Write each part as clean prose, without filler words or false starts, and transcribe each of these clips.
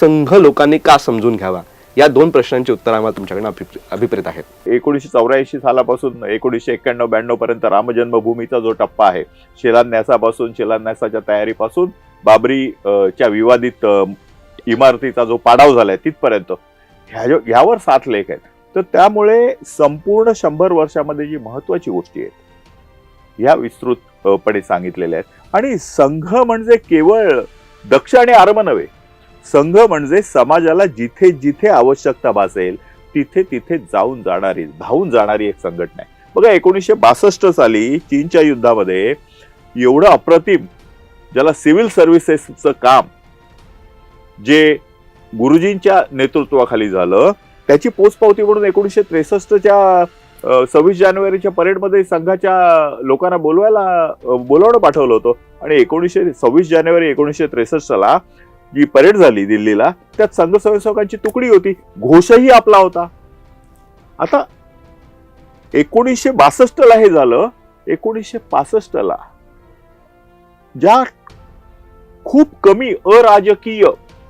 संघ लोकांनी का समजून घ्यावा, या दोन प्रश्नांची उत्तर आम्हाला तुमच्याकडे अभिप्रेत आहेत. 1984 सालापासून 1991-92 पर्यंत राम जन्मभूमीचा जो टप्पा आहे, शिलान्यासाच्या तयारीपासून बाबरी च्या विवादित इमारतीचा जो पाडाव झालाय तिथपर्यंत ह्यावर 7 लेख आहेत. तर त्यामुळे संपूर्ण 100 वर्षामध्ये जी महत्वाची गोष्टी आहेत ह्या विस्तृतपणे सांगितलेल्या आहेत. आणि संघ म्हणजे केवळ दक्ष आणि आर्म नव्हे, संघ म्हणजे समाजाला जिथे जिथे आवश्यकता भासेल तिथे तिथे धावून जाणारी एक संघटना आहे. बघा 1962 साली चीनच्या युद्धामध्ये एवढं अप्रतिम, ज्याला सिव्हिल सर्व्हिसेसचं काम जे गुरुजींच्या नेतृत्वाखाली झालं, त्याची पोचपावती म्हणून 1963च्या 26 जानेवारीच्या परेडमध्ये संघाच्या लोकांना बोलावणं पाठवलं होतं. आणि 26 जानेवारी 1963 जी परेड झाली दिल्लीला, त्यात संघ स्वयंसेवकांची तुकडी होती, घोषही आपला होता. आता 1962 हे झालं. 1965 ज्या खूप कमी अराजकीय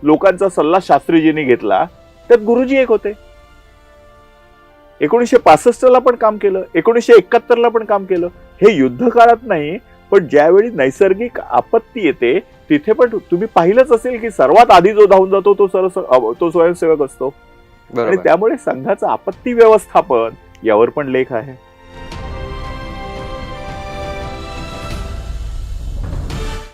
लोकांचा सल्ला शास्त्रीजींनी घेतला, त्यात गुरुजी एक होते. 1965 पण काम केलं, 1971 पण काम केलं. हे युद्ध काळात नाही, पण ज्यावेळी नैसर्गिक आपत्ती येते तिथे पण तुम्ही पाहिलंच असेल की सर्वात आधी जो धावून जातो तो स्वयंसेवक असतो. आणि त्यामुळे संघाचं आपत्ती व्यवस्थापन यावर पण लेख आहे.